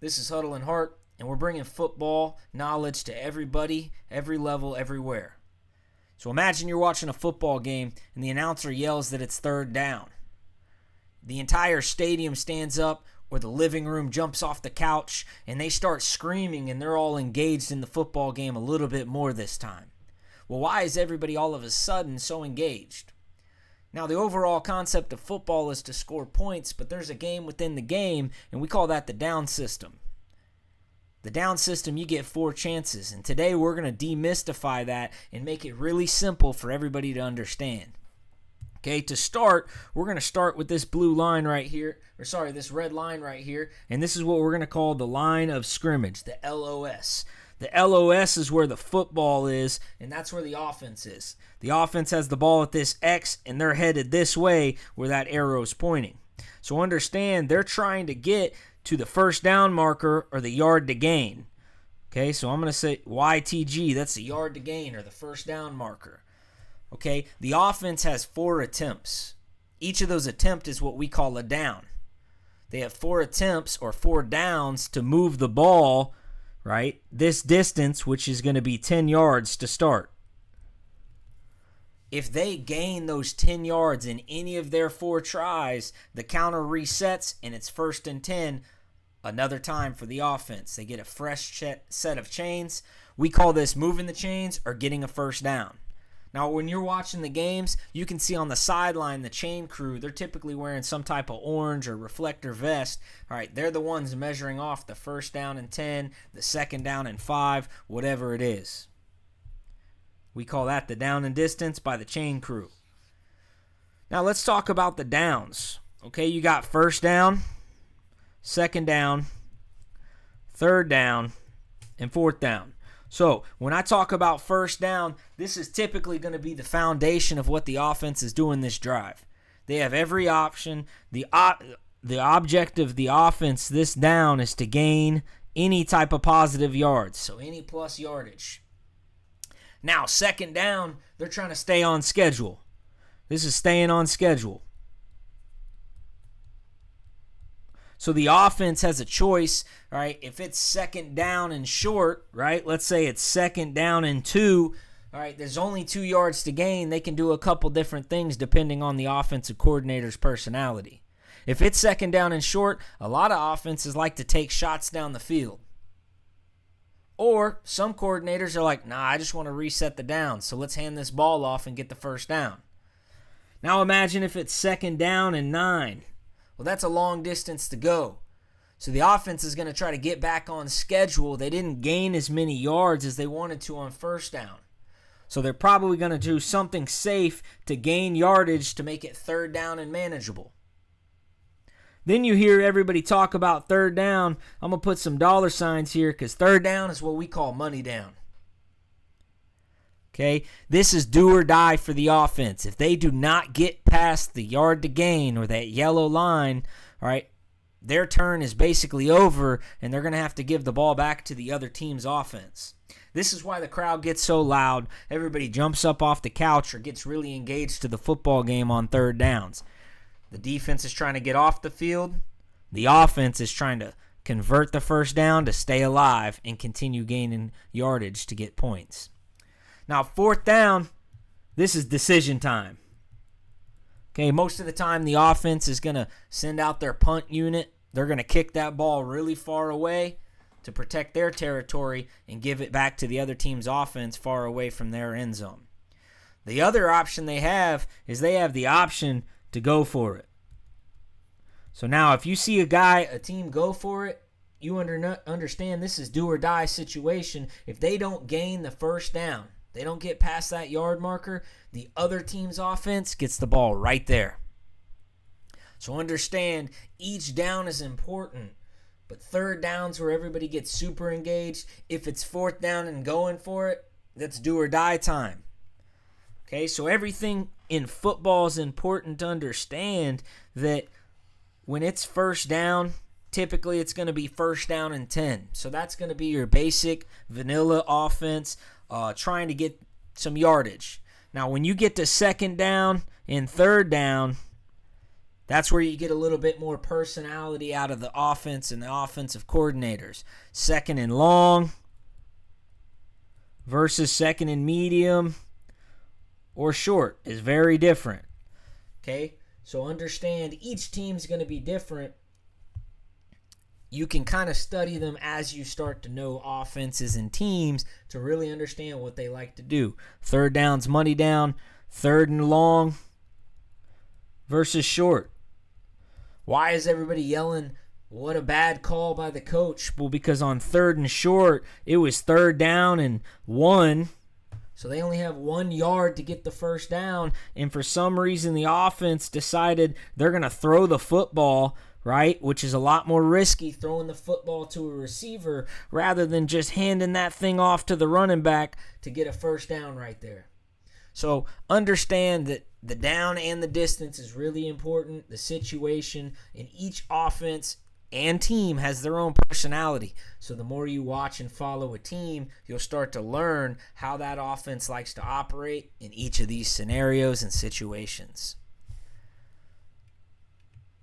This is Huddle Heart, and we're bringing football knowledge to everybody, every level, everywhere. So imagine you're watching a football game and the announcer yells that it's third down. The entire stadium stands up, or the living room jumps off the couch, and they start screaming, and they're all engaged in the football game a little bit more this time. Well, why is everybody all of a sudden so engaged? Now, the overall concept of football is to score points, but there's a game within the game, and we call that the down system. The down system, you get 4 chances, and today we're going to demystify that and make it really simple for everybody to understand. Okay, to start, we're going to start with this blue line right here, this red line right here, and this is what we're going to call the line of scrimmage, the LOS. The LOS is where the football is, and that's where the offense is. The offense has the ball at this X, and they're headed this way where that arrow is pointing. So understand, they're trying to get to the first down marker or the yard to gain. Okay, so I'm going to say YTG, that's the yard to gain or the first down marker. Okay, the offense has 4 attempts. Each of those attempts is what we call a down. They have 4 attempts or 4 downs to move the ball, right? This distance, which is going to be 10 yards to start. If they gain those 10 yards in any of their 4 tries, the counter resets and it's 1st and 10, another time for the offense. They get a fresh set of chains. We call this moving the chains or getting a first down. Now, when you're watching the games, you can see on the sideline the chain crew, they're typically wearing some type of orange or reflector vest. All right, they're the ones measuring off the first down and 10, the second down and 5, whatever it is. We call that the down and distance by the chain crew. Now, let's talk about the downs. Okay, you got first down, second down, third down, and fourth down. So when I talk about first down, this is typically going to be the foundation of what the offense is doing this drive. They have every option. The object of the offense this down is to gain any type of positive yards, so any plus yardage. Now, second down, they're trying to stay on schedule. This is staying on schedule. So the offense has a choice, right? If it's second down and short, right? Let's say it's second down and 2, all right? There's only 2 yards to gain. They can do a couple different things depending on the offensive coordinator's personality. If it's second down and short, a lot of offenses like to take shots down the field. Or some coordinators are like, nah, I just want to reset the down, so let's hand this ball off and get the first down. Now imagine if it's second down and 9. Well, that's a long distance to go. So the offense is going to try to get back on schedule. They didn't gain as many yards as they wanted to on first down. So they're probably going to do something safe to gain yardage to make it third down and manageable. Then you hear everybody talk about third down. I'm going to put some dollar signs here because third down is what we call money down. Okay, this is do or die for the offense. If they do not get past the yard to gain or that yellow line, all right, their turn is basically over and they're going to have to give the ball back to the other team's offense. This is why the crowd gets so loud. Everybody jumps up off the couch or gets really engaged to the football game on third downs. The defense is trying to get off the field. The offense is trying to convert the first down to stay alive and continue gaining yardage to get points. Now, fourth down, this is decision time. Okay, most of the time the offense is going to send out their punt unit. They're going to kick that ball really far away to protect their territory and give it back to the other team's offense far away from their end zone. The other option they have is they have the option to go for it. So now if you see a team go for it, you understand this is do or die situation. If they don't gain the first down, they don't get past that yard marker, the other team's offense gets the ball right there. So understand, each down is important, but third down's where everybody gets super engaged. If it's fourth down and going for it, that's do or die time. Okay, so everything in football is important to understand that when it's first down, typically it's going to be first down and 10. So that's going to be your basic vanilla offense. Trying to get some yardage. Now, when you get to second down and third down, That's where you get a little bit more personality out of the offense and the offensive coordinators. Second and long versus second and medium or short is very different. Okay? So understand each team's going to be different. You can kind of study them as you start to know offenses and teams to really understand what they like to do. Third down's money down. Third and long versus short. Why is everybody yelling, what a bad call by the coach? Well, because on third and short, it was third down and 1. So they only have 1 yard to get the first down. And for some reason, the offense decided they're going to throw the football, right? Which is a lot more risky, throwing the football to a receiver rather than just handing that thing off to the running back to get a first down right there. So understand that the down and the distance is really important. The situation in each offense and team has their own personality. So the more you watch and follow a team, you'll start to learn how that offense likes to operate in each of these scenarios and situations.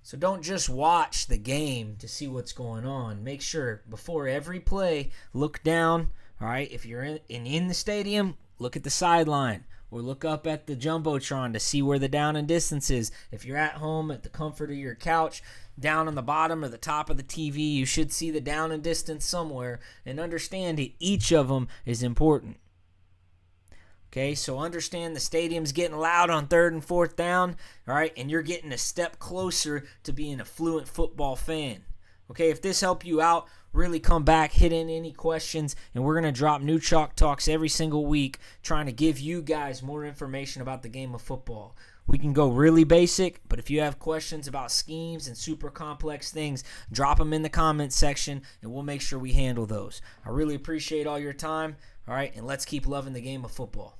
So don't just watch the game to see what's going on. Make sure before every play, look down. All right, if you're in the stadium, look at the sideline. Or look up at the Jumbotron to see where the down and distance is. If you're at home at the comfort of your couch, down on the bottom or the top of the TV, you should see the down and distance somewhere. And understand that each of them is important. Okay, so understand the stadium's getting loud on third and fourth down, all right, and you're getting a step closer to being a Fluent football fan. Okay, if this helped you out, really come back, hit in any questions, and we're going to drop new Chalk Talks every single week trying to give you guys more information about the game of football. We can go really basic, but if you have questions about schemes and super complex things, drop them in the comments section, and we'll make sure we handle those. I really appreciate all your time, all right, and let's keep loving the game of football.